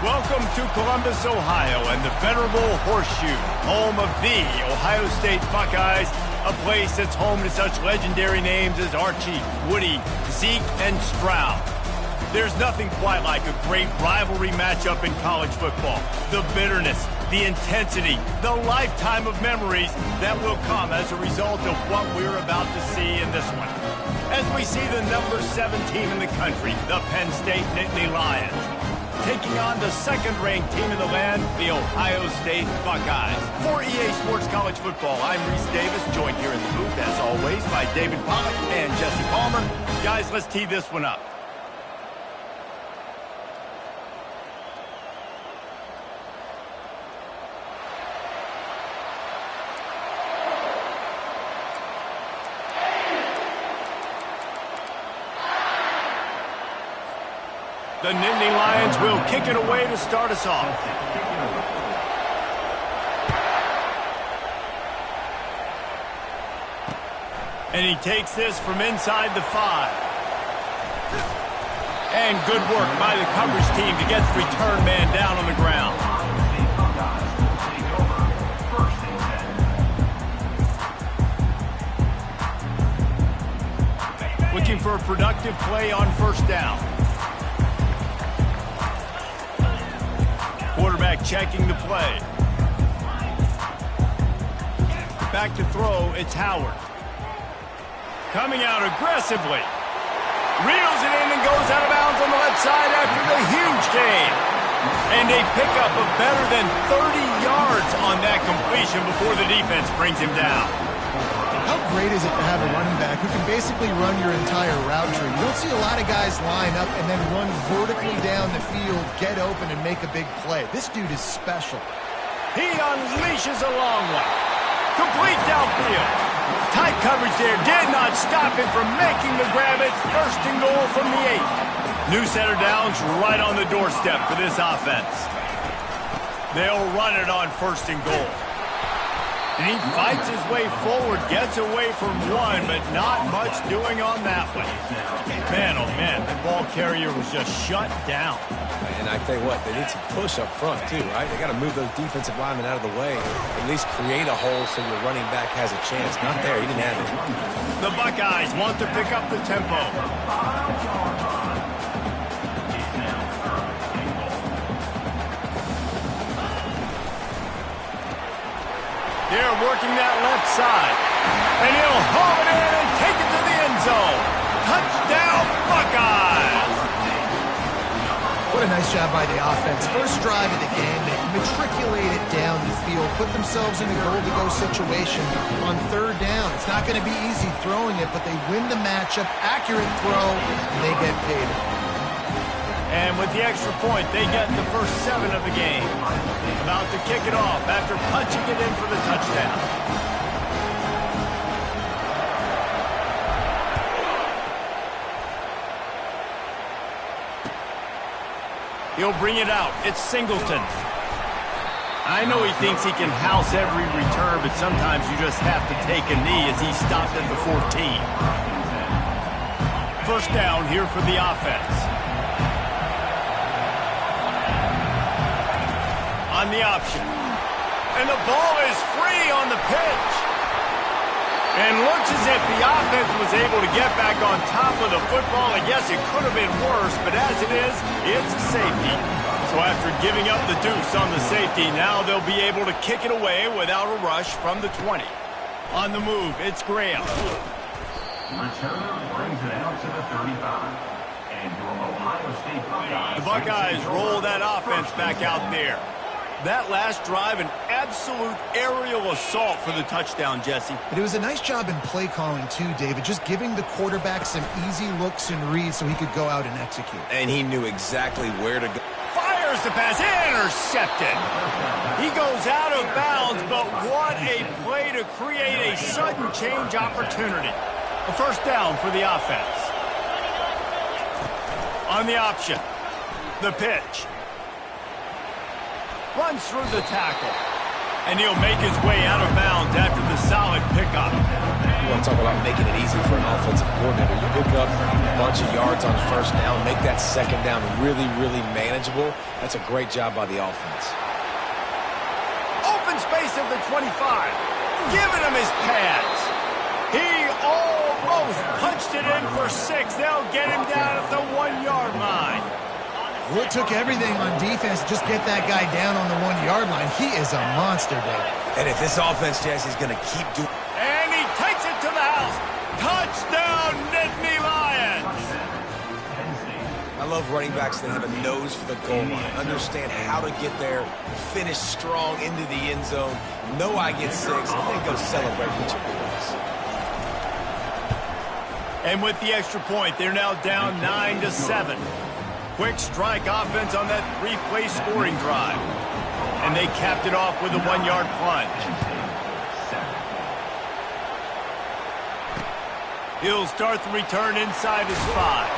Welcome to Columbus, Ohio, and the venerable Horseshoe, home of the Ohio State Buckeyes, a place that's home to such legendary names as Archie, Woody, Zeke, and Stroud. There's nothing quite like a great rivalry matchup in college football. The bitterness, the intensity, the lifetime of memories that will come as a result of what we're about to see in this one. As we see the number 7 team in the country, the Penn State Nittany Lions, taking on the second-ranked team in the land, the Ohio State Buckeyes. For EA Sports College Football, I'm Reese Davis, joined here in the booth, as always, by David Pollack and Jesse Palmer. Guys, let's tee this one up. The Nittany Lions will kick it away to start us off. And he takes this from inside the 5. And good work by the coverage team to get the return man down on the ground. Looking for a productive play on first down. Quarterback checking the play. Back to throw, it's Howard. Coming out aggressively. Reels it in and goes out of bounds on the left side after the huge gain. And a pickup of better than 30 yards on that completion before the defense brings him down. How great is it to have a running back who can basically run your entire route tree? You don't see a lot of guys line up and then run vertically down the field, get open, and make a big play. This dude is special. He unleashes a long one. Complete downfield. Tight coverage there did not stop him from making the grab. It's first and goal from the 8. New center downs right on the doorstep for this offense. They'll run it on first and goal. And he fights his way forward, gets away from one, but not much doing on that one. Man, oh man, the ball carrier was just shut down. And I tell you what, they need some push up front too, right? They got to move those defensive linemen out of the way, at least create a hole so your running back has a chance. Not there, he didn't have it. The Buckeyes want to pick up the tempo. They're working that left side. And he'll haul it in and take it to the end zone. Touchdown, Buckeyes! What a nice job by the offense. First drive of the game, they matriculated down the field, put themselves in a goal-to-go situation on third down. It's not going to be easy throwing it, but they win the matchup, accurate throw, and they get paid. And with the extra point, they get the first 7 of the game. About to kick it off after punching it in for the touchdown. He'll bring it out. It's Singleton. I know he thinks he can house every return, but sometimes you just have to take a knee as he stopped at the 14. First down here for the offense. On the option. And the ball is free on the pitch. And looks as if the offense was able to get back on top of the football. And yes, it could have been worse, but as it is, it's a safety. So after giving up the deuce on the safety, now they'll be able to kick it away without a rush from the 20. On the move, it's Graham. Returner brings it out to the 35. And your Ohio State Buckeyes. The Buckeyes roll that offense back out there. That last drive, an absolute aerial assault for the touchdown, Jesse. But it was a nice job in play calling too, David, just giving the quarterback some easy looks and reads so he could go out and execute. And he knew exactly where to go. Fires the pass, intercepted. He goes out of bounds, but what a play to create a sudden change opportunity. A first down for the offense. On the option, the pitch. Runs through the tackle. And he'll make his way out of bounds after the solid pickup. You want to talk about making it easy for an offensive coordinator. You pick up a bunch of yards on first down, make that second down really, really manageable. That's a great job by the offense. Open space of the 25. Giving him his pads. He almost punched it in for 6. They'll get him down at the 1-yard line. Well, it took everything on defense to just get that guy down on the 1-yard line. He is a monster, Dave. And if this offense, Jesse's going to keep doing... And he takes it to the house. Touchdown, Nittany Lions. I love running backs that have a nose for the goal line, understand how to get there, finish strong into the end zone, know I get 6, and then go celebrate with your boys. And with the extra point, they're now down 9-7. Quick strike offense on that 3-play scoring drive. And they capped it off with a 1-yard plunge. He'll start the return inside his 5.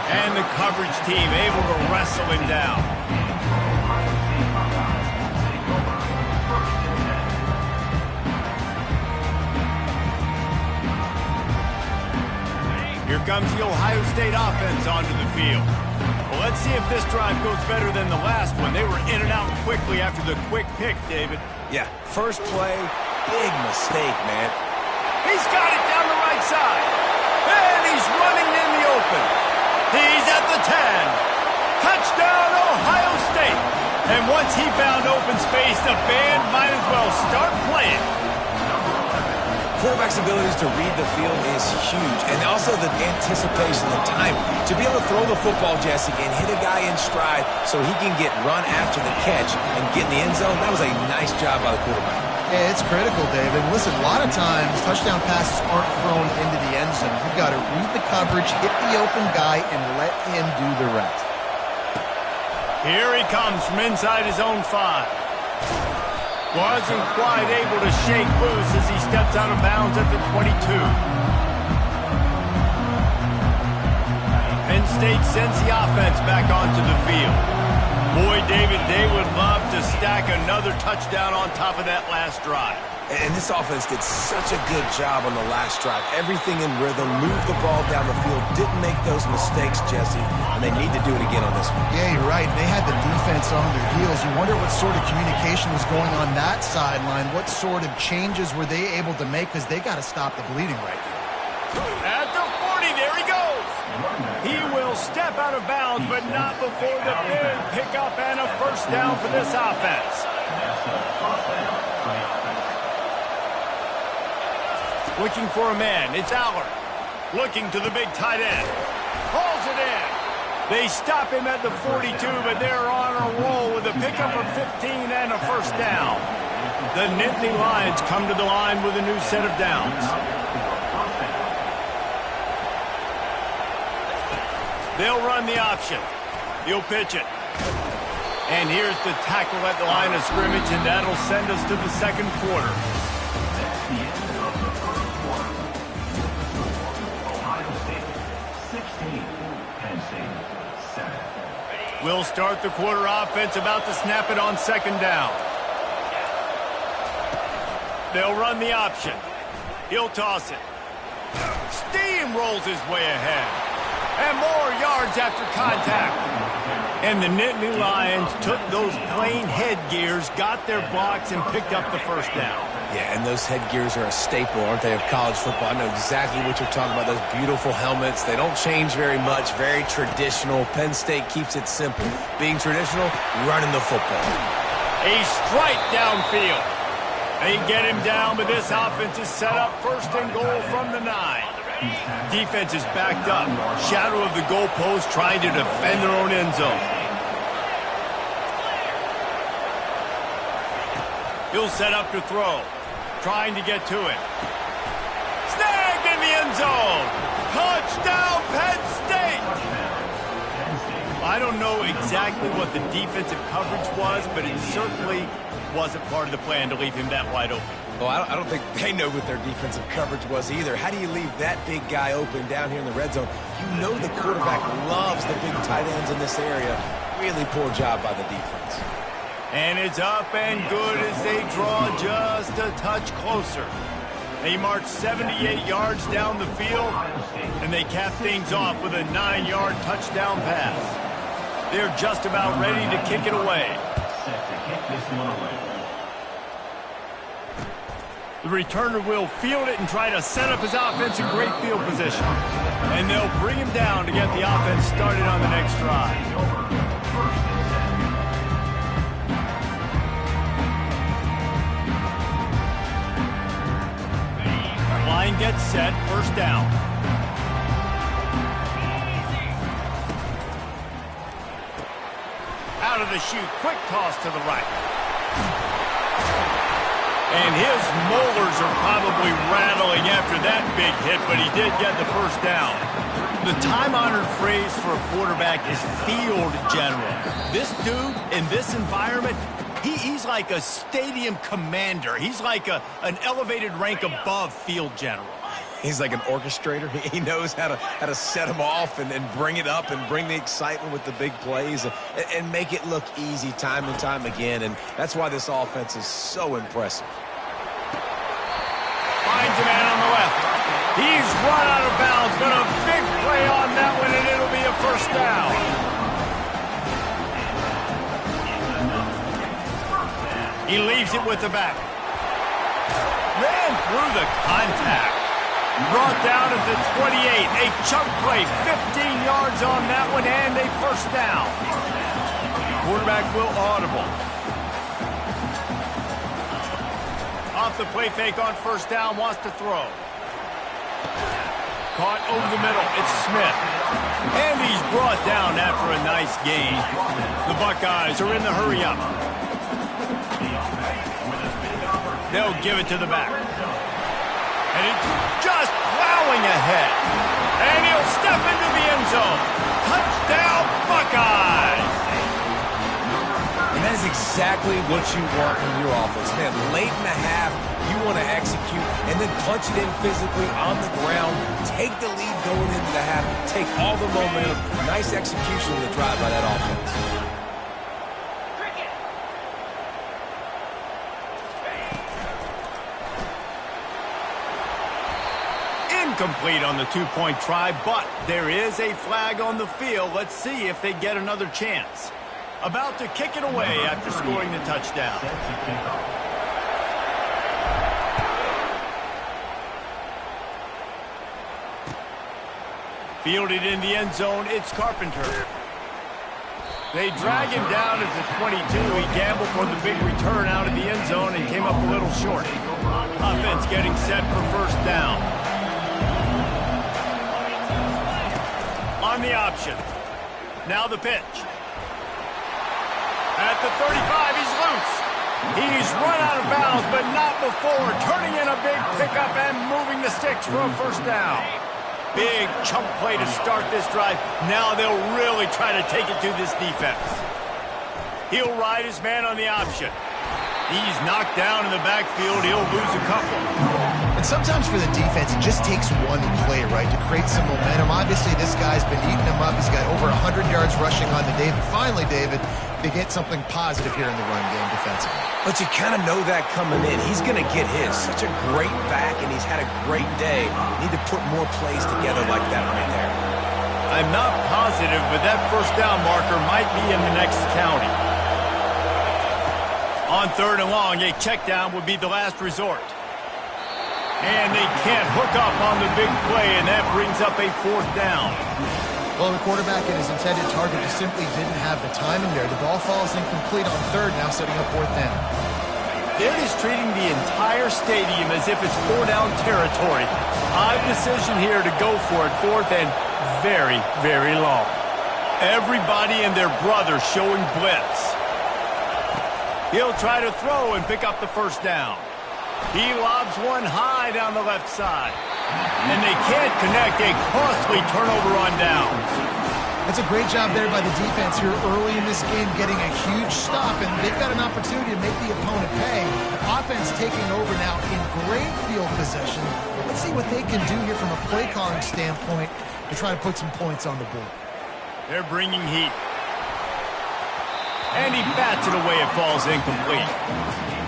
And the coverage team able to wrestle him down. Here comes the Ohio State offense onto the field. Well, let's see if this drive goes better than the last one. They were in and out quickly after the quick pick, David. Yeah, first play, big mistake, man. He's got it down the right side. And he's running in the open. He's at the 10. Touchdown, Ohio State. And once he found open space, the band might as well start playing. Quarterback's abilities to read the field is huge, and also the anticipation, the time to be able to throw the football, Jesse, and hit a guy in stride so he can get run after the catch and get in the end zone. That was a nice job by the quarterback. Yeah, it's critical, David. Listen, a lot of times touchdown passes aren't thrown into the end zone. You've got to read the coverage, hit the open guy, and let him do the rest. Here he comes from inside his own 5. Wasn't quite able to shake loose as he steps out of bounds at the 22. Penn State sends the offense back onto the field. Boy, David, they would love to stack another touchdown on top of that last drive. And this offense did such a good job on the last drive. Everything in rhythm, moved the ball down the field, didn't make those mistakes, Jesse, and they need to do it again on this one. Yeah, you're right. They had the defense on their heels. You wonder what sort of communication was going on that sideline. What sort of changes were they able to make? Because they got to stop the bleeding right there. At the 40, there he goes. He will step out of bounds, but not before the big pickup and a first down for this offense. Looking for a man. It's Aller. Looking to the big tight end. Hauls it in. They stop him at the 42, but they're on a roll with a pickup of 15 and a first down. The Nittany Lions come to the line with a new set of downs. They'll run the option. He'll pitch it. And here's the tackle at the line of scrimmage, and that'll send us to the second quarter. We'll start the quarter offense, about to snap it on second down. They'll run the option. He'll toss it. Steamrolls his way ahead. And more yards after contact. And the Nittany Lions took those plain headgears, got their blocks, and picked up the first down. Yeah, and those headgears are a staple, aren't they, of college football? I know exactly what you're talking about, those beautiful helmets. They don't change very much, very traditional. Penn State keeps it simple. Being traditional, running the football. A strike downfield. They get him down, but this offense is set up first and goal from the 9. Defense is backed up. Shadow of the goalpost trying to defend their own end zone. He'll set up to throw. Trying to get to it. Snagged in the end zone. Touchdown, Penn State. I don't know exactly what the defensive coverage was, but it certainly wasn't part of the plan to leave him that wide open. Well, I don't think they know what their defensive coverage was either. How do you leave that big guy open down here in the red zone? You know the quarterback loves the big tight ends in this area. Really poor job by the defense. And it's up and good as they draw just a touch closer. They march 78 yards down the field, and they cap things off with a 9-yard touchdown pass. They're just about ready to kick it away. Set to kick this one away. The returner will field it and try to set up his offense in great field position. And they'll bring him down to get the offense started on the next drive. Line gets set, first down. Out of the chute, quick toss to the right. And his molars are probably rattling after that big hit, but he did get the first down. The time-honored phrase for a quarterback is field general. This dude, in this environment, he's like a stadium commander. He's like an elevated rank above field general. He's like an orchestrator. He knows how to set them off and bring it up and bring the excitement with the big plays and make it look easy time and time again. And that's why this offense is so impressive. Finds a man on the left. He's run out of bounds, but a big play on that one, and it'll be a first down. He leaves it with the back. Ran through the contact. Brought down at the 28. A chunk play, 15 yards on that one, and a first down. Quarterback will audible. Off the play fake on first down, wants to throw. Caught over the middle, it's Smith. And he's brought down after a nice gain. The Buckeyes are in the hurry-up. They'll give it to the back. And he's just plowing ahead. And he'll step into the end zone. Touchdown, Buckeyes! And that is exactly what you want from your offense. Man, late in the half, you want to execute and then punch it in physically on the ground. Take the lead going into the half. Take all the momentum. Nice execution of the drive by that offense. Incomplete on the two-point try, but there is a flag on the field. Let's see if they get another chance. About to kick it away after scoring the touchdown. Fielded in the end zone, it's Carpenter. They drag him down at the 22. He gambled for the big return out of the end zone and came up a little short. Offense getting set for first down. On the option. Now the pitch. At the 35, he's loose. He's run out of bounds, but not before. Turning in a big pickup and moving the sticks for a first down. Big chunk play to start this drive. Now they'll really try to take it to this defense. He'll ride his man on the option. He's knocked down in the backfield. He'll lose a couple. And sometimes for the defense, it just takes one play, right, to create some momentum. Obviously, this guy's been eating them up. He's got over 100 yards rushing on the day. But finally, David, they get something positive here in the run game defensively. But you kind of know that coming in. He's going to get his. Such a great back, and he's had a great day. Need to put more plays together like that right there. I'm not positive, but that first down marker might be in the next county. On third and long, a check down would be the last resort. And they can't hook up on the big play, and that brings up a fourth down. Well, the quarterback and his intended target just simply didn't have the timing there. The ball falls incomplete on third, now setting up fourth down. They're just treating the entire stadium as if it's four-down territory. Odd decision here to go for it, fourth and very, very long. Everybody and their brother showing blitz. He'll try to throw and pick up the first down. He lobs one high down the left side. And they can't connect, a costly turnover on downs. That's a great job there by the defense here early in this game, getting a huge stop, and they've got an opportunity to make the opponent pay. Offense taking over now in great field possession. Let's see what they can do here from a play calling standpoint to try to put some points on the board. They're bringing heat. And he bats it away. It falls incomplete.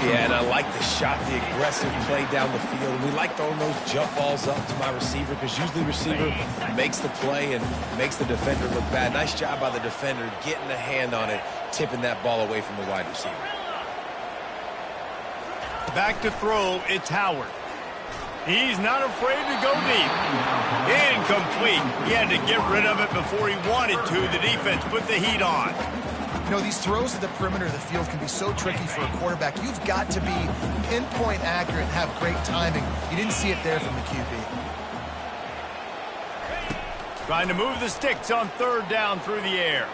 Yeah, and I like the shot, the aggressive play down the field. And we like throwing those jump balls up to my receiver because usually the receiver makes the play and makes the defender look bad. Nice job by the defender getting a hand on it, tipping that ball away from the wide receiver. Back to throw, it's Howard. He's not afraid to go deep. Incomplete. He had to get rid of it before he wanted to. The defense put the heat on. You know, these throws at the perimeter of the field can be so tricky for a quarterback. You've got to be pinpoint accurate and have great timing. You didn't see it there from the QB. Trying to move the sticks on third down through the air.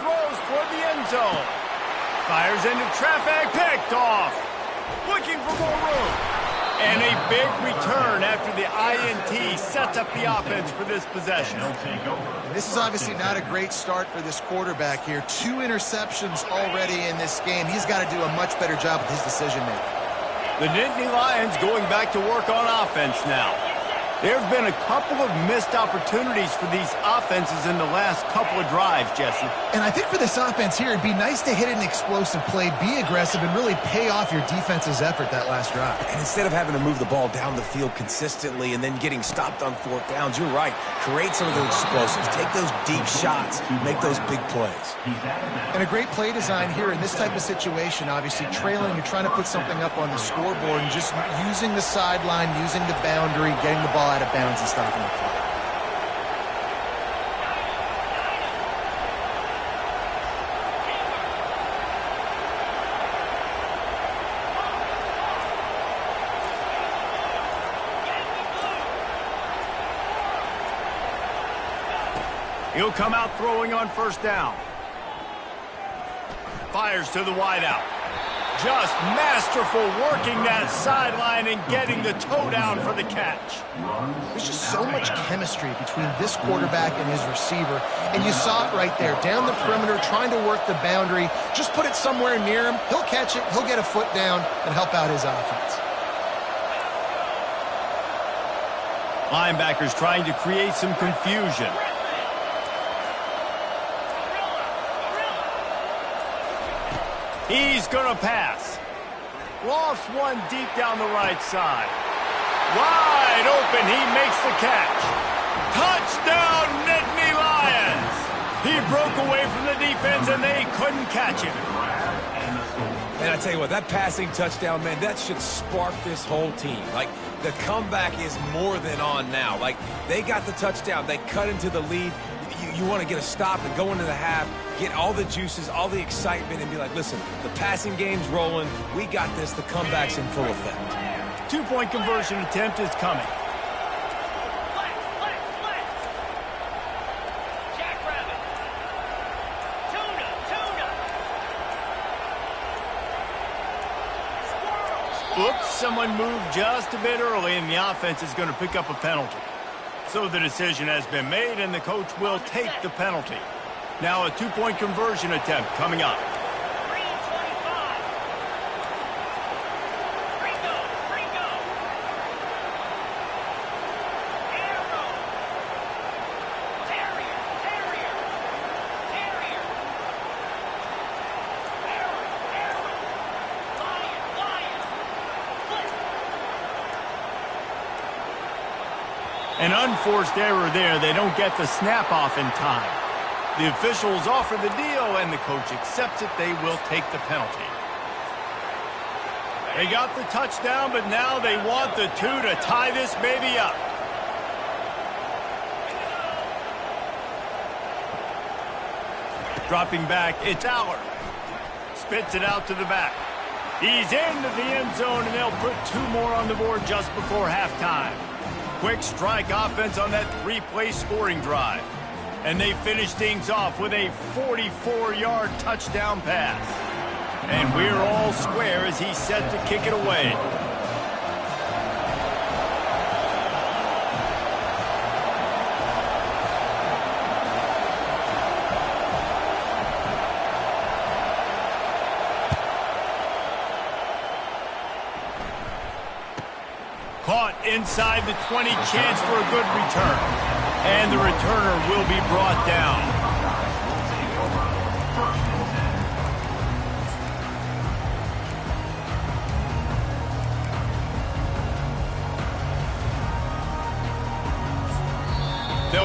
Throws toward the end zone. Fires into traffic, picked off. Looking for more room. And a big return after the INT sets up the offense for this possession. This is obviously not a great start for this quarterback here. 2 interceptions already in this game. He's got to do a much better job with his decision-making. The Nittany Lions going back to work on offense now. There have been a couple of missed opportunities for these offenses in the last couple of drives, Jesse. And I think for this offense here, it'd be nice to hit an explosive play, be aggressive, and really pay off your defense's effort that last drive. And instead of having to move the ball down the field consistently and then getting stopped on 4th downs, you're right. Create some of those explosives. Take those deep shots. Make those big plays. And a great play design here in this type of situation. Obviously, trailing, you're trying to put something up on the scoreboard and just using the sideline, using the boundary, getting the ball out of bounds and stopping the clock. He'll come out throwing on first down. Fires to the wideout. Just masterful working that sideline and getting the toe down for the catch. There's just so much chemistry between this quarterback and his receiver. And you saw it right there. Down the perimeter, trying to work the boundary. Just put it somewhere near him. He'll catch it. He'll get a foot down and help out his offense. Linebackers trying to create some confusion. He's going to pass. Lofts one deep down the right side. Wide open, he makes the catch. Touchdown, Nittany Lions! He broke away from the defense and they couldn't catch him. And I tell you what, that passing touchdown, man, that should spark this whole team. Like, the comeback is more than on now. Like, they got the touchdown. They cut into the lead. You want to get a stop and go into the half, get all the juices, all the excitement, and be like, listen, the passing game's rolling. We got this. The comeback's in full effect. 2-point conversion attempt is coming. Oops, someone moved just a bit early, and the offense is going to pick up a penalty. So the decision has been made, and the coach will take the penalty. Now a 2-point conversion attempt coming up. An unforced error there. They don't get the snap off in time. The officials offer the deal, and the coach accepts it. They will take the penalty. They got the touchdown, but now they want the 2 to tie this baby up. Dropping back, it's Aller. Spits it out to the back. He's into the end zone, and they'll put 2 more on the board just before halftime. Quick strike offense on that 3-play scoring drive. And they finish things off with a 44-yard touchdown pass. And we're all square as he's set to kick it away. Caught inside the 20, chance for a good return. And the returner will be brought down.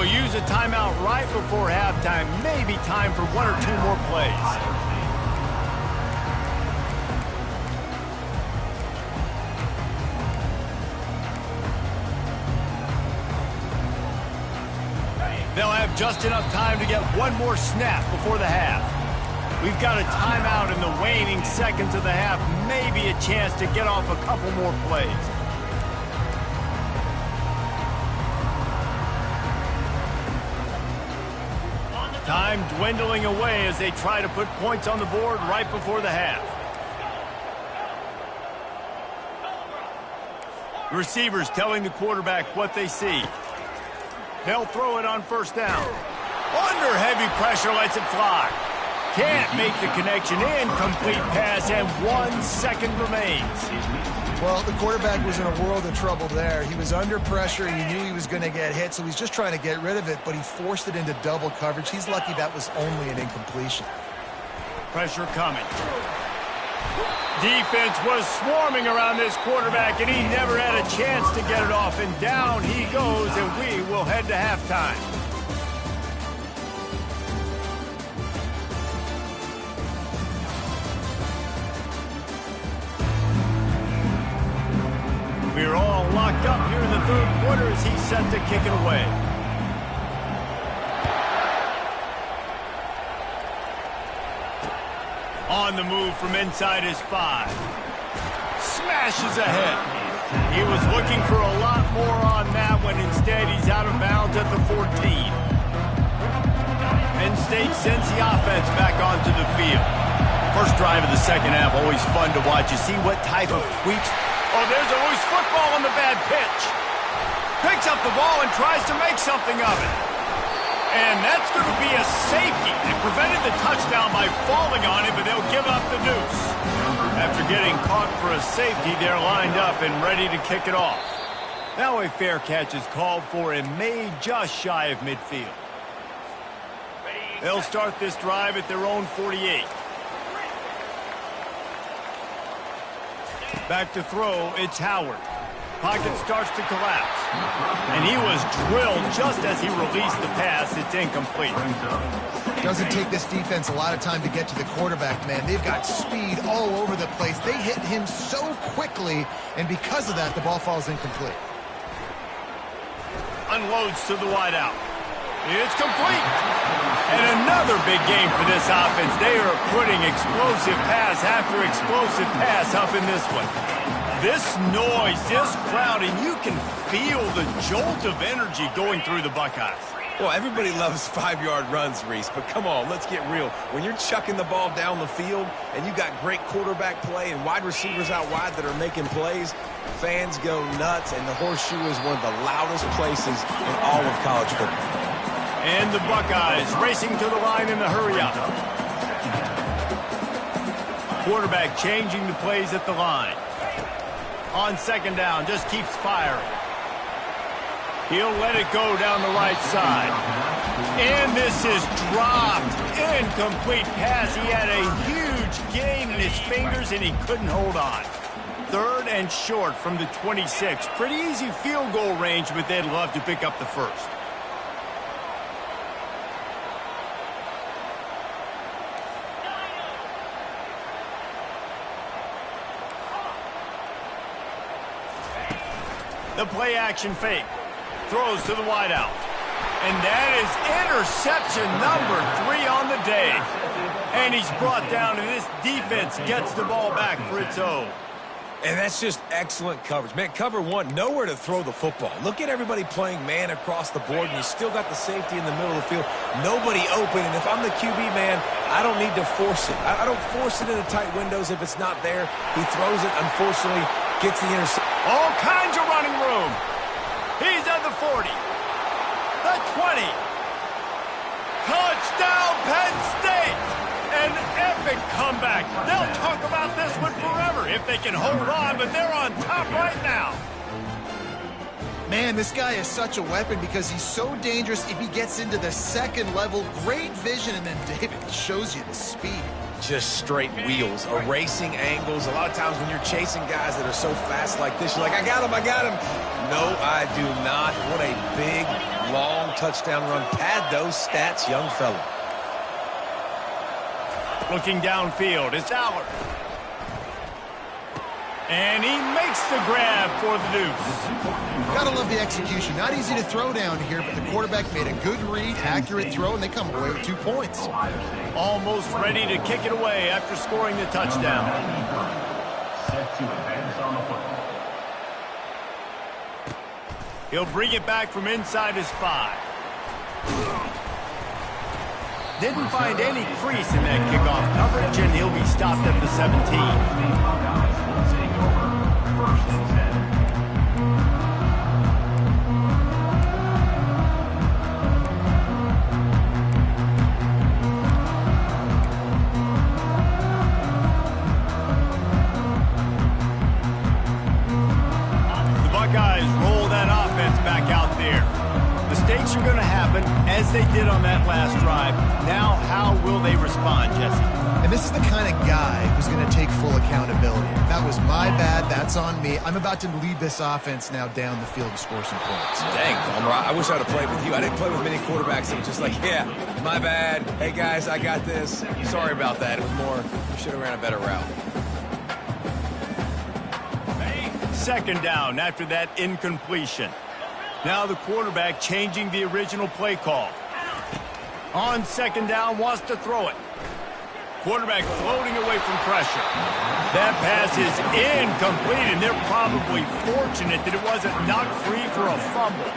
They'll use a timeout right before halftime. Maybe time for 1 or 2 more plays. They'll have just enough time to get 1 more snap before the half. We've got a timeout in the waning seconds of the half. Maybe a chance to get off a couple more plays. Time dwindling away as they try to put points on the board right before the half. The receivers telling the quarterback what they see. They'll throw it on first down. Under heavy pressure, lets it fly. Can't make the connection. Incomplete pass, and 1 second remains. Well, the quarterback was in a world of trouble there. He was under pressure. He knew he was going to get hit, so he's just trying to get rid of it, but he forced it into double coverage. He's lucky that was only an incompletion. Pressure coming. Defense was swarming around this quarterback, and he never had a chance to get it off. And down he goes, and we will head to halftime. We're all locked up here in the third quarter as he's set to kick it away. On the move from inside his 5. Smashes ahead. He was looking for a lot more on that one. Instead, he's out of bounds at the 14. Penn State sends the offense back onto the field. First drive of the second half, always fun to watch. You see what type of tweaks. Oh, there's a loose football on the bad pitch. Picks up the ball and tries to make something of it. And that's going to be a safety. They prevented the touchdown by falling on it, but they'll give up the deuce. After getting caught for a safety, they're lined up and ready to kick it off. Now a fair catch is called for and made just shy of midfield. They'll start this drive at their own 48. Back to throw, it's Howard. Pocket starts to collapse. And he was drilled just as he released the pass. It's incomplete. Doesn't take this defense a lot of time to get to the quarterback, man. They've got speed all over the place. They hit him so quickly, and because of that, the ball falls incomplete. Unloads to the wideout. It's complete. And another big game for this offense. They are putting explosive pass after explosive pass up in this one. This noise, this crowd, and you can feel the jolt of energy going through the Buckeyes. Well, everybody loves 5-yard runs, Reese, but come on, let's get real. When you're chucking the ball down the field and you got great quarterback play and wide receivers out wide that are making plays, fans go nuts, and the Horseshoe is one of the loudest places in all of college football. And the Buckeyes racing to the line in the hurry-up. Quarterback changing the plays at the line. On second down, just keeps firing. He'll let it go down the right side. And this is dropped. Incomplete pass. He had a huge gain in his fingers, and he couldn't hold on. Third and short from the 26. Pretty easy field goal range, but they'd love to pick up the first. The play-action fake. Throws to the wideout. And that is interception number 3 on the day. And he's brought down, and this defense gets the ball back for its own. And that's just excellent coverage. Man, cover one, nowhere to throw the football. Look at everybody playing man across the board, and you still got the safety in the middle of the field. Nobody open, and if I'm the QB, man, I don't need to force it. I don't force it into tight windows if it's not there. He throws it, unfortunately, gets the interception. All kinds of running room. He's at the 40. The 20. Touchdown, Penn State. An epic comeback. They'll talk about this one forever if they can hold on, but they're on top right now. Man, this guy is such a weapon because he's so dangerous if he gets into the second level. Great vision, and then David shows you the speed. just straight wheels, erasing angles. A lot of times when you're chasing guys that are so fast like this, you're like, I got him. No, I do not. What a big, long touchdown run. Pad those stats, young fella. Looking downfield, it's Allard. And he makes the grab for the deuce. Gotta love the execution. Not easy to throw down here, but the quarterback made a good read, accurate throw, and they come away with 2 points. Almost ready to kick it away after scoring the touchdown. Set to advance on the football. He'll bring it back from inside his 5. Didn't find any crease in that kickoff coverage, and he'll be stopped at the 17. First and 10. The Buckeyes roll that offense back out there. Mistakes are going to happen, as they did on that last drive. Now, how will they respond, Jesse? And this is the kind of guy who's going to take full accountability. That was my bad. That's on me. I'm about to lead this offense now down the field to score some points. Dang, Palmer, I wish I'd have played with you. I didn't play with many quarterbacks that were just like, yeah, my bad. Hey, guys, I got this. Sorry about that. It was more, we should have ran a better route. Second down after that incompletion. Now the quarterback changing the original play call. On second down, wants to throw it. Quarterback floating away from pressure. That pass is incomplete, and they're probably fortunate that it wasn't knocked free for a fumble.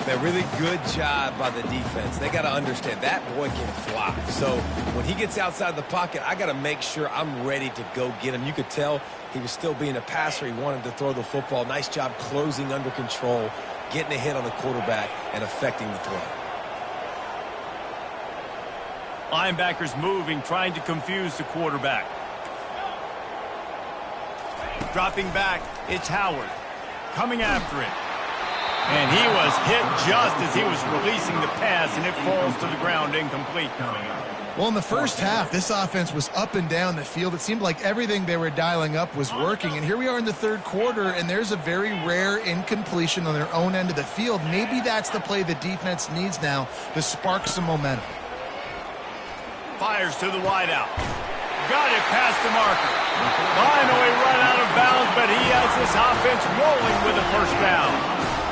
A really good job by the defense. They got to understand that boy can fly. So when he gets outside the pocket, I got to make sure I'm ready to go get him. You could tell he was still being a passer. He wanted to throw the football. Nice job closing under control, getting a hit on the quarterback, and affecting the throw. Linebackers moving, trying to confuse the quarterback. Dropping back, it's Howard. Coming after it. And he was hit just as he was releasing the pass, and it falls to the ground incomplete. Well, in the first half, this offense was up and down the field. It seemed like everything they were dialing up was working. And here we are in the third quarter, and there's a very rare incompletion on their own end of the field. Maybe that's the play the defense needs now to spark some momentum. Fires to the wideout. Got it past the marker. Finally run out of bounds, but he has this offense rolling with a first down.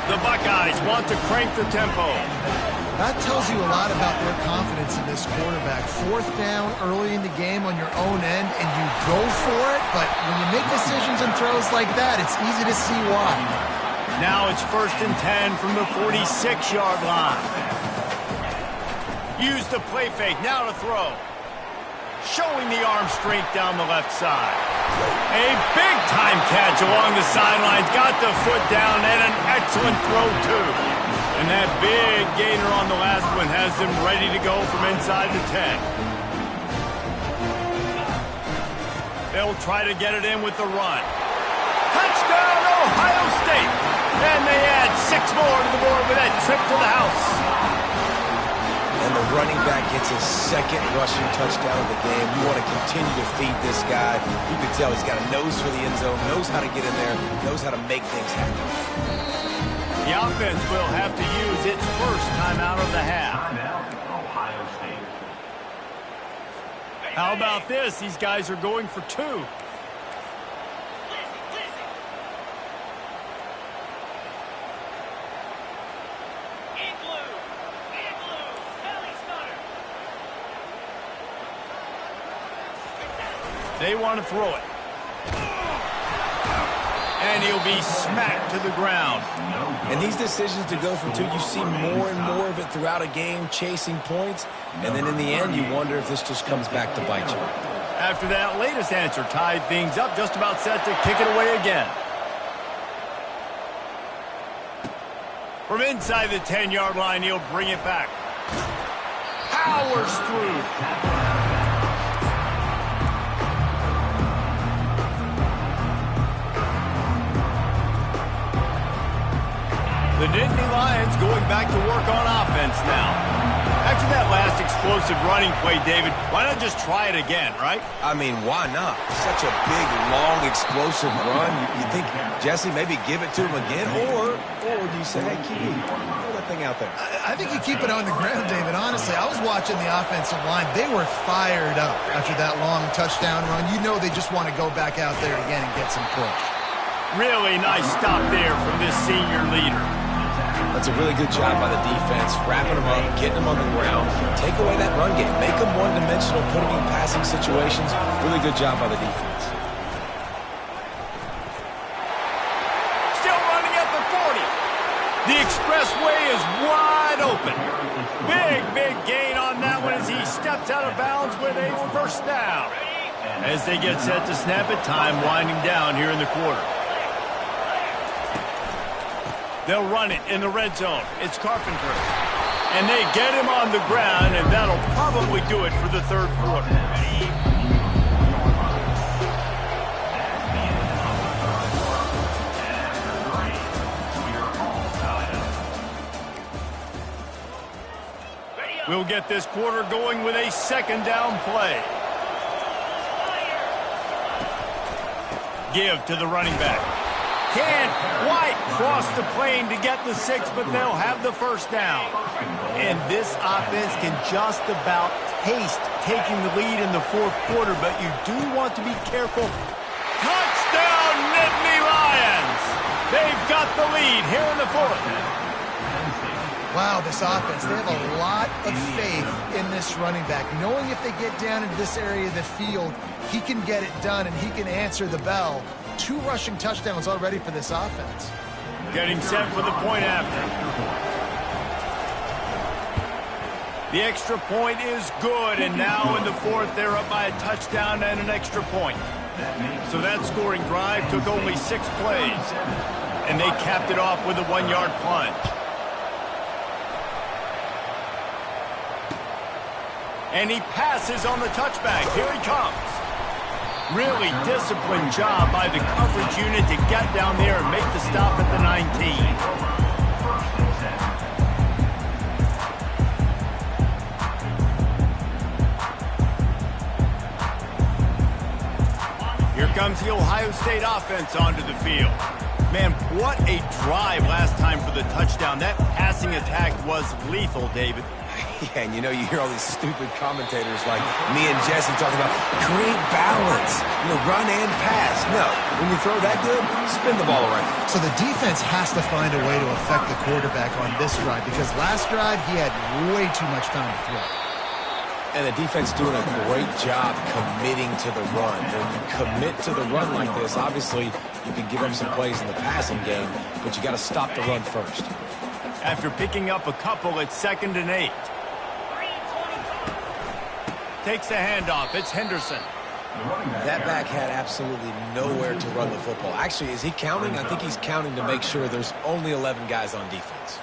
The Buckeyes want to crank the tempo. That tells you a lot about their confidence in this quarterback. Fourth down early in the game on your own end, and you go for it, but when you make decisions and throws like that, it's easy to see why. Now it's 1st and 10 from the 46-yard line. Use the play fake, now to throw. Showing the arm strength down the left side. A big-time catch along the sidelines. Got the foot down and an excellent throw, too. And that big gainer on the last one has them ready to go from inside the 10. They'll try to get it in with the run. Touchdown, Ohio State! And they add 6 more to the board with that trip to the house. And the running back gets his second rushing touchdown of the game. You want to continue to feed this guy. You can tell he's got a nose for the end zone, knows how to get in there, knows how to make things happen. The offense will have to use its first timeout of the half. Timeout, Ohio State. How about this? These guys are going for 2. They want to throw it. And he'll be smacked to the ground. And these decisions to go for 2, you see more and more of it throughout a game, chasing points. And then in the end, you wonder if this just comes back to bite you. After that latest answer tied things up, just about set to kick it away again. From inside the 10-yard line, he'll bring it back. Powers through. The Nittany Lions going back to work on offense now. After that last explosive running play, David, why not just try it again, right? I mean, why not? Such a big, long, explosive run. You think, Jesse, maybe give it to him again? Or do you say, hey, QB, throw that thing out there? I think you keep it on the ground, David. Honestly, I was watching the offensive line. They were fired up after that long touchdown run. You know they just want to go back out there again and get some push. Really nice stop there from this senior leader. That's a really good job by the defense, wrapping them up, getting them on the ground. Take away that run game. Make them one-dimensional, putting in passing situations. Really good job by the defense. Still running at the 40. The expressway is wide open. Big gain on that one as he steps out of bounds with a first down. As they get set to snap it, time winding down here in the quarter. They'll run it in the red zone. It's Carpenter. And they get him on the ground, and that'll probably do it for the third quarter. We'll get this quarter going with a second down play. Give to the running back. Can White cross the plane to get the 6, but they'll have the first down. And this offense can just about taste taking the lead in the fourth quarter, but you do want to be careful. Touchdown, Nittany Lions! They've got the lead here in the fourth. Wow, this offense, they have a lot of faith in this running back. Knowing if they get down into this area of the field, he can get it done and he can answer the bell. 2 rushing touchdowns already for this offense. Getting set for the point after. The extra point is good, and now in the fourth, they're up by a touchdown and an extra point. So that scoring drive took only 6 plays, and they capped it off with a 1-yard plunge. And he passes on the touchback. Here he comes. Really disciplined job by the coverage unit to get down there and make the stop at the 19. Here comes the Ohio State offense onto the field. Man, what a drive last time for the touchdown. That passing attack was lethal, David. Yeah, and you know, you hear all these stupid commentators like me and Jesse talking about great balance, run and pass. No, when you throw that good, spin the ball around. So the defense has to find a way to affect the quarterback on this drive because last drive he had way too much time to throw. And the defense doing a great job committing to the run. When you commit to the run like this, obviously you can give up some plays in the passing game, but you got to stop the run first. After picking up a couple, it's 2nd and 8. Takes the handoff. It's Henderson. That back had absolutely nowhere to run the football. Actually, is he counting? I think he's counting to make sure there's only 11 guys on defense.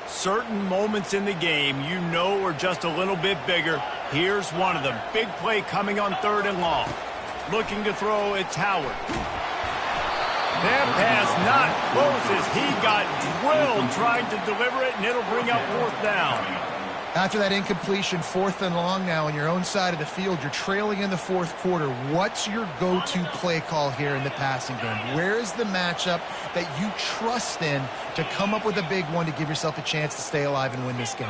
Certain moments in the game you know are just a little bit bigger. Here's one of them. Big play coming on 3rd and long. Looking to throw, it's Howard. That pass not close as he got drilled trying to deliver it, and it'll bring up 4th down. After that incompletion, 4th and long now on your own side of the field, you're trailing in the fourth quarter. What's your go-to play call here in the passing game? Where is the matchup that you trust in to come up with a big one to give yourself a chance to stay alive and win this game?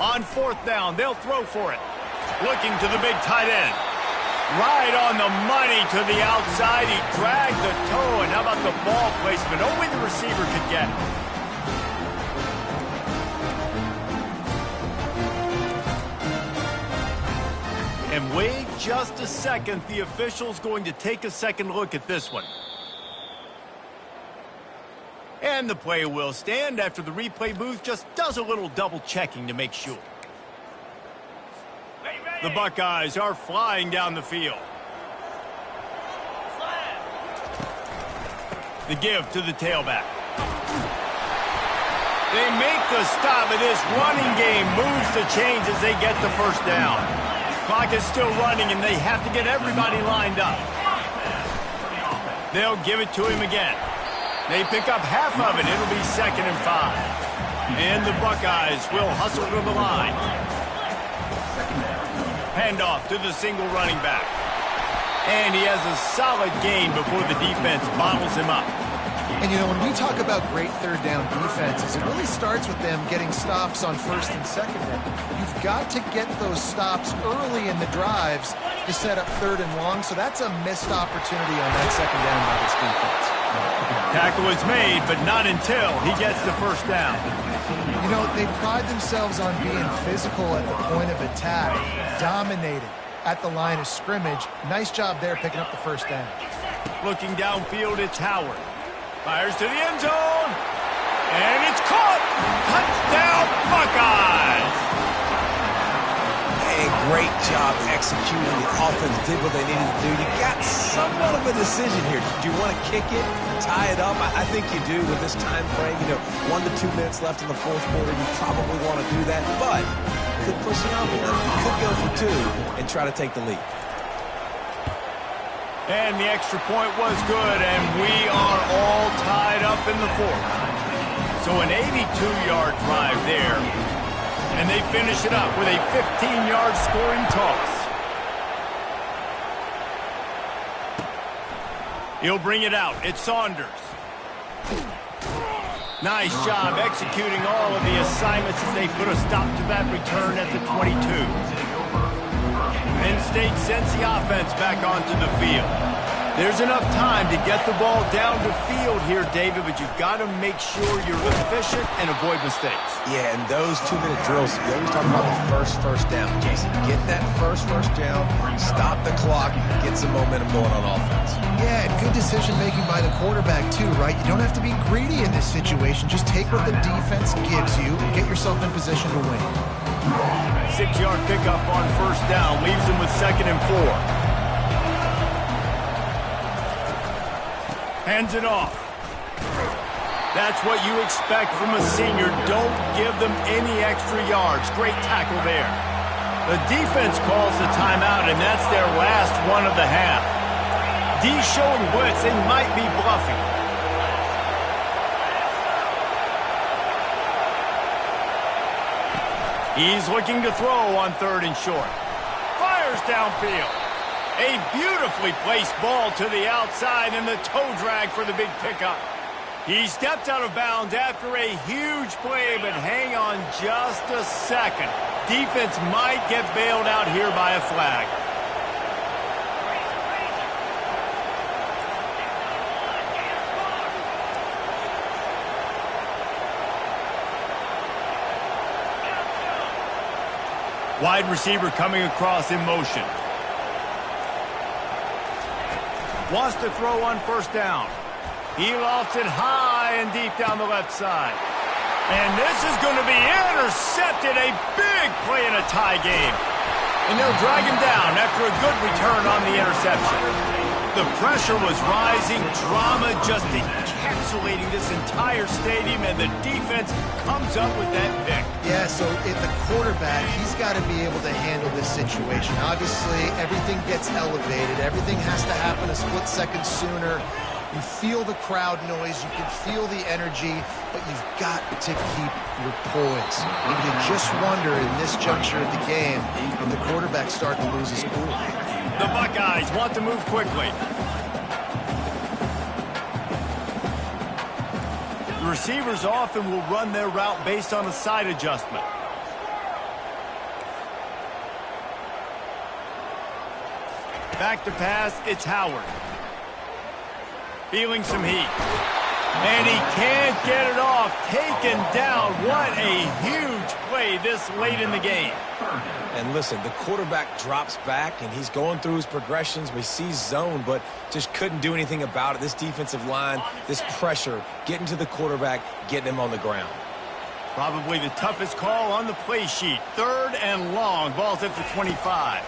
On 4th down, they'll throw for it. Looking to the big tight end. Right on the money to the outside. He dragged the toe, and how about the ball placement? Only the receiver could get it. And wait just a second. The official's going to take a second look at this one. And the play will stand after the replay booth just does a little double checking to make sure. The Buckeyes are flying down the field. The give to the tailback. They make the stop, and this running game moves the chains as they get the first down. Clock is still running, and they have to get everybody lined up. They'll give it to him again. They pick up half of it. It'll be 2nd and 5. And the Buckeyes will hustle to the line. Handoff to the single running back. And he has a solid gain before the defense bottles him up. And, you know, when we talk about great third down defenses, it really starts with them getting stops on first and second down. You've got to get those stops early in the drives to set up third and long, so that's a missed opportunity on that second down by this defense. Tackle is made, but not until he gets the first down. You know, they pride themselves on being physical at the point of attack, dominated at the line of scrimmage. Nice job there picking up the first down. Looking downfield, it's Howard. Fires to the end zone. And it's caught. Touchdown, Buckeyes. Hey, great job executing. The offense did what they needed to do. You got somewhat of a decision here. Do you want to kick it, tie it up? I think you do with this time frame. You know, 1 to 2 minutes left in the fourth quarter. You probably want to do that, but you could push it off. You could go for 2 and try to take the lead. And the extra point was good, and we are all tied up in the fourth. So an 82-yard drive there, and they finish it up with a 15-yard scoring toss. He'll bring it out. It's Saunders. Nice job executing all of the assignments as they put a stop to that return at the 22. Penn State sends the offense back onto the field. There's enough time to get the ball down the field here, David, but you've got to make sure you're efficient and avoid mistakes. Yeah, and those 2-minute drills, you always talk about the first down. Jason, get that first down, stop the clock, get some momentum going on offense. Yeah, and good decision-making by the quarterback, too, right? You don't have to be greedy in this situation. Just take what the defense gives you and get yourself in position to win. 6-yard pickup on first down leaves him with 2nd and 4. Hands it off. That's what you expect from a senior. Don't give them any extra yards. Great tackle there. The defense calls the timeout, and that's their last one of the half. D showing blitz. They might be bluffing. He's looking to throw on 3rd and short. Fires downfield. A beautifully placed ball to the outside and the toe drag for the big pickup. He stepped out of bounds after a huge play, but hang on just a second. Defense might get bailed out here by a flag. Wide receiver coming across in motion. Wants to throw on first down. He lofts it high and deep down the left side. And this is going to be intercepted. A big play in a tie game. And they'll drag him down after a good return on the interception. The pressure was rising. Drama just encapsulating this entire stadium, and the defense comes up with that pick. Yeah, so the quarterback, he's got to be able to handle this situation. Obviously, everything gets elevated. Everything has to happen a split second sooner. You feel the crowd noise. You can feel the energy, but you've got to keep your poise. And you just wonder in this juncture of the game when the quarterback's starting to lose his cool. The Buckeyes want to move quickly. The receivers often will run their route based on a side adjustment. Back to pass, it's Howard. Feeling some heat. And he can't get it off. Taken down. What a huge play this late in the game. And listen, the quarterback drops back, and he's going through his progressions. We see zone, but just couldn't do anything about it. This defensive line, this pressure, getting to the quarterback, getting him on the ground. Probably the toughest call on the play sheet. 3rd and long. Ball's at the 25.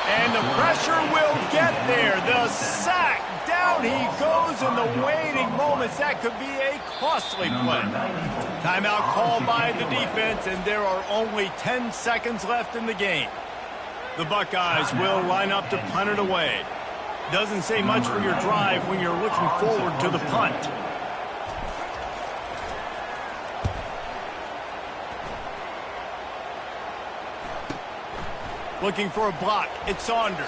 And the pressure will get there. The sack. Down he goes in the waiting moments. That could be a costly play. Timeout called by the defense, and there are only 10 seconds left in the game. The Buckeyes will line up to punt it away. Doesn't say much for your drive when you're looking forward to the punt. Looking for a block. It's Saunders.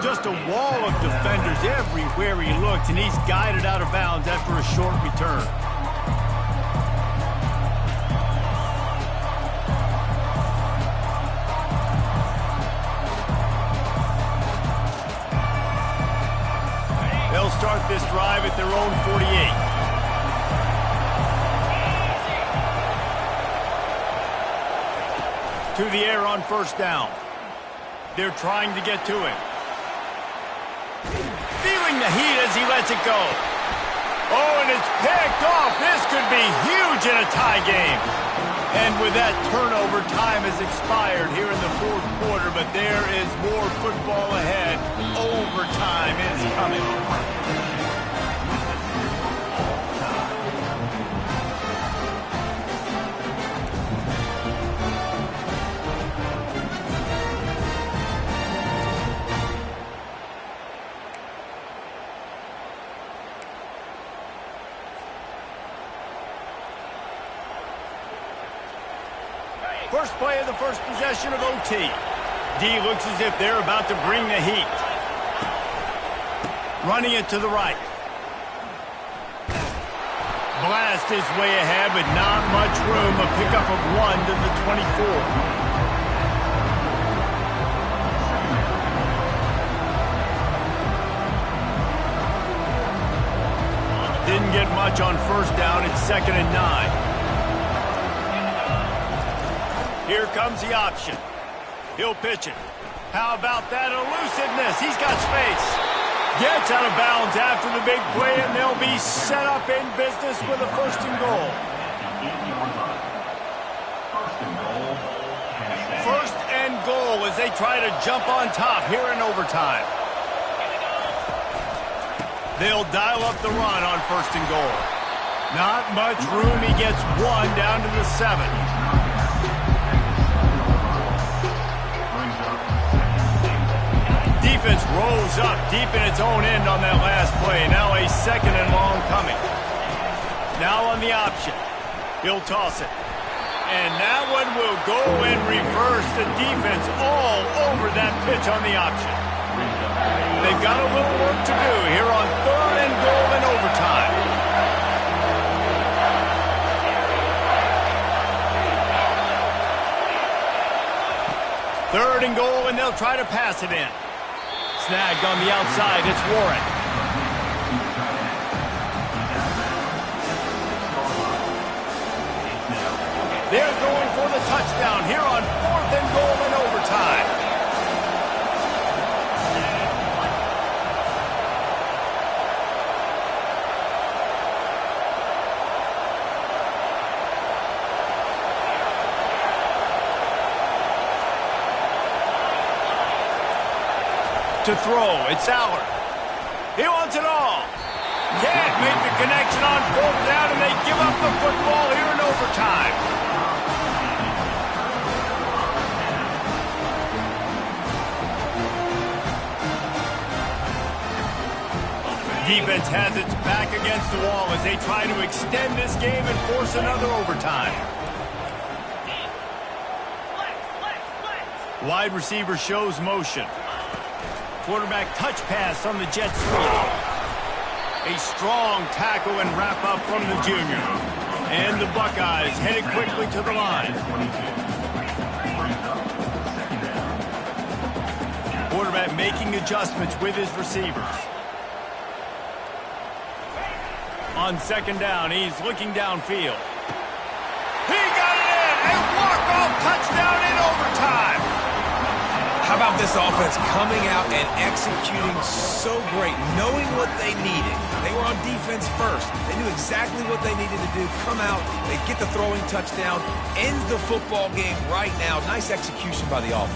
Just a wall of defenders everywhere he looked, and he's guided out of bounds after a short return. They'll start this drive at their own 48. To the air on first down. They're trying to get to him. Feeling the heat as he lets it go. Oh, and it's picked off. This could be huge in a tie game. And with that turnover, time has expired here in the fourth quarter, but there is more football ahead. Overtime is coming. First play of the first possession of OT. D looks as if they're about to bring the heat. Running it to the right. Blast is way ahead, but not much room. A pickup of 1 to the 24. Didn't get much on first down. It's 2nd and 9. Here comes the option. He'll pitch it. How about that elusiveness? He's got space. Gets out of bounds after the big play, and they'll be set up in business with a 1st and goal. 1st and goal as they try to jump on top here in overtime. They'll dial up the run on 1st and goal. Not much room. He gets 1 down to the 7. Defense rolls up deep in its own end on that last play. Now a 2nd and long coming. Now on the option. He'll toss it. And that one will go in reverse. The defense all over that pitch on the option. They've got a little work to do here on 3rd and goal in overtime. Third and goal, and they'll try to pass it in. Snagged on the outside, it's Warren. They're going for the touchdown here on 4th and goal in overtime. To throw, it's Allard. He wants it all. Can't make the connection on 4th down, and they give up the football here in overtime. Defense has its back against the wall as they try to extend this game and force another overtime. Wide receiver shows motion. Quarterback touch pass on the jet sweep. A strong tackle and wrap up from the junior. And the Buckeyes headed quickly to the line. Quarterback making adjustments with his receivers. On 2nd down, he's looking downfield. He got it in! A walk-off touchdown in overtime! How about this offense coming out and executing so great, knowing what they needed. They were on defense first. They knew exactly what they needed to do. Come out, they get the throwing touchdown, ends the football game right now. Nice execution by the offense.